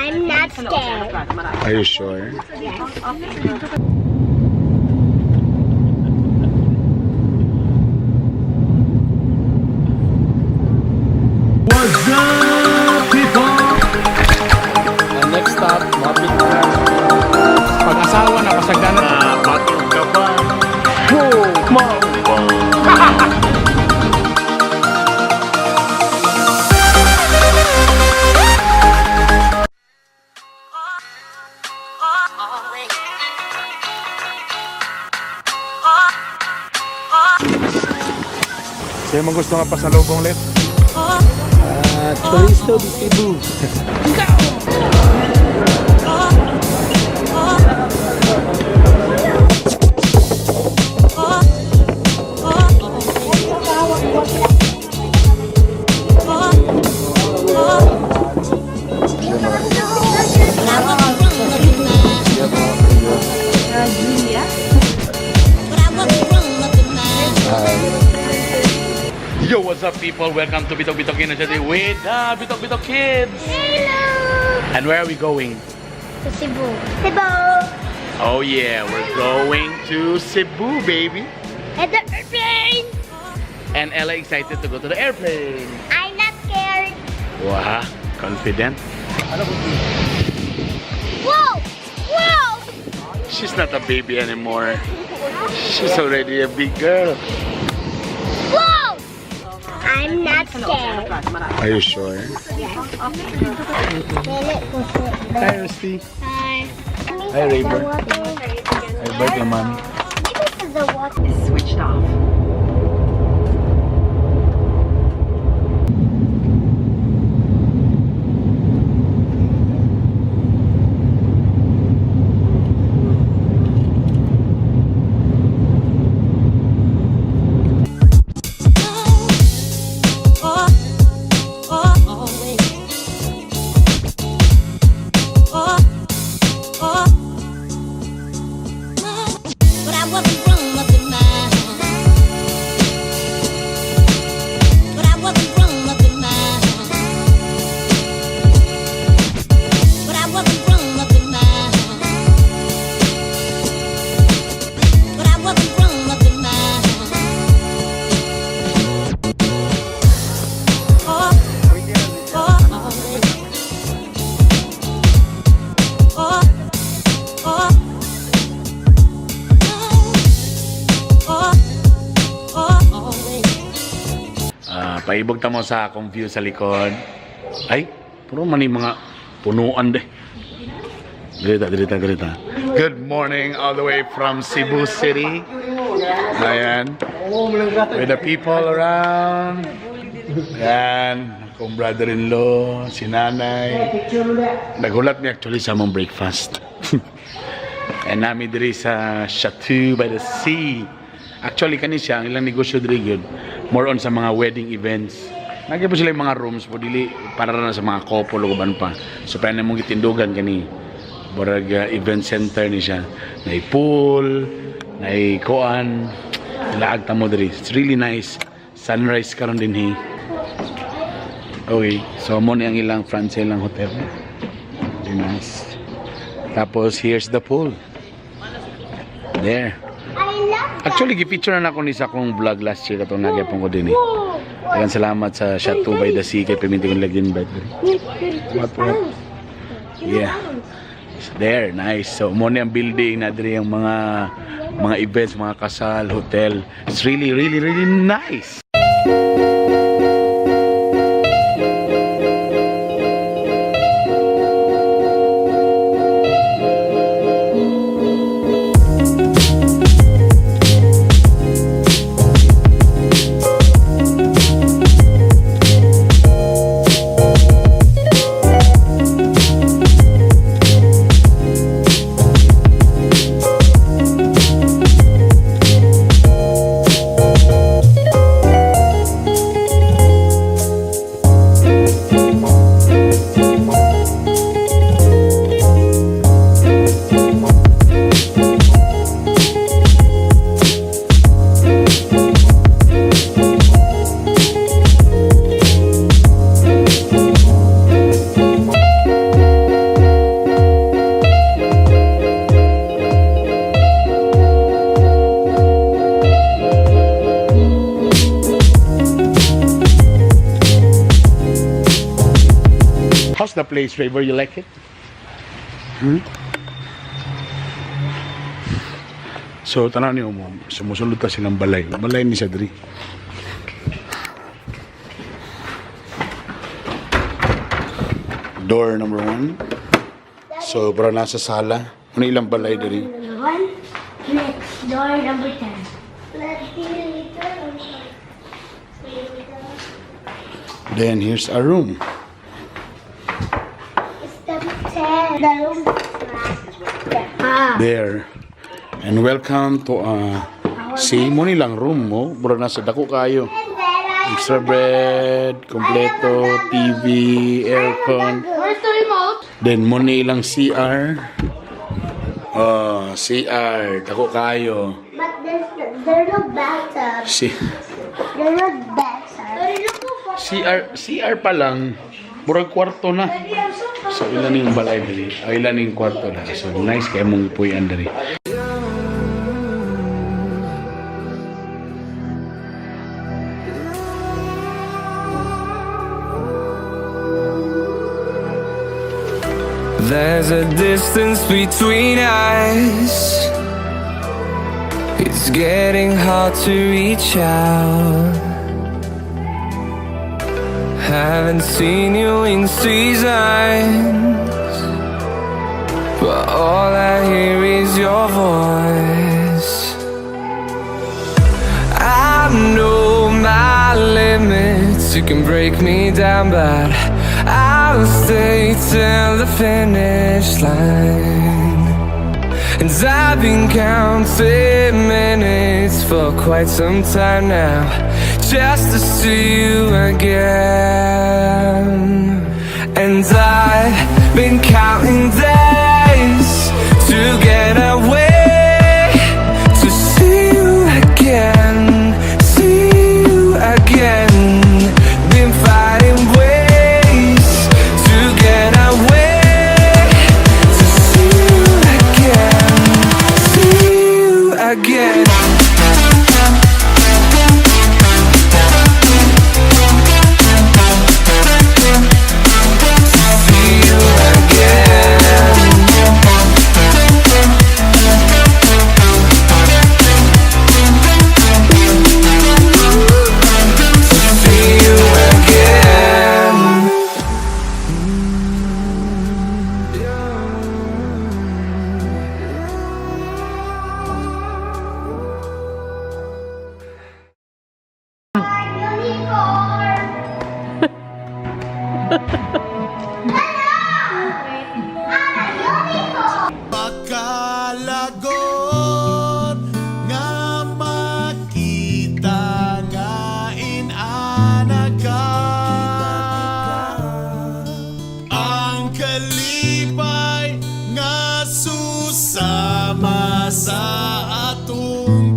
I'm not scared. Are you sure? Yes. What's up, people? And next stop, mapit na. Pag-asawa na pasagdanan. Batong ka ba? Sa'yo mo gusto nga pasalubong ulit? Chorizo di Cebu. Yo, what's up, people? Welcome to Bitokbitok with Bitokbitok Kids. Hello. And where are we going? To Cebu. Cebu. Oh yeah, we're going to Cebu, baby. And the airplane. And Ella excited to go to the airplane. I'm not scared. Wow, confident. Whoa! Whoa! She's not a baby anymore. She's already a big girl. Whoa! I'm not scared. Are you sure? Hi, Rusty. Hi. Hi, Raver. Hi, birthday, mommy. This is the water. Switched off. Paibog tamo sa akong view sa likod. Ay, puro man yung mga punuan deh. Dirita. Good morning all the way from Cebu City. Ayan. With the people around. Ayan. Akong brother-in-law, si nanay. Nagulat mi actually sa among breakfast. And nami diri sa Chateau by the Sea. Actually, kani siya, ang ilang negosyo diri gyud. More on sa mga wedding events. Nagyan po sila yung mga rooms po dili para na sa mga couple o ban pa. So pa na mong gitindugan kani. Borag event center ni siya. Nay pool, nay kuan, laag ta mo diri. It's really nice. Sunrise karon din hi. Okay, so mo ni ang ilang front sa ilang hotel. Very nice. Tapos here's the pool. There. Actually, gi-feature na ako ni sa akong vlog last year katong nagyapon ko din eh. Dagan salamat sa Chateau by the Sea kay piminti kong lagyan ba. What? Yeah. There, nice. So, mo ni ang building na diri ang mga events, mga kasal, hotel. It's really nice. the place, Raver? You like it? So, tanaw niyo mo, sumusulod ta silang balay. Balay ni Sadri. Door number 1. So, para nasa sala. Ano ilang balay diri? Number 1. Next, door number 10. Then, here's our room. It's number 10. The room is There. And welcome to, see mo nilang room mo. Bro, nasa dako kayo. Extra bed, kompleto, TV, aircon. Where's the remote? Then mo nilang CR. CR, dako kayo. But there's no bathtub. There's no bathtub. CR pa lang. Murag kwarto na. So ilan yung balay dali? Ilan yung kwarto na. So nice kaya mong ipuyan dali. There's a distance between us. It's getting hard to reach out. Haven't seen you in seasons, but all I hear is your voice. I know my limits, you can break me down, but I'll stay till the finish line. And I've been counting minutes for quite some time now, just to see you again. And I've been counting days to get away, to see you again, see you again. Been fighting ways to get away, to see you again, see you again. Makalagot nga makita nga inanaga ang kalipay nga susama sa atong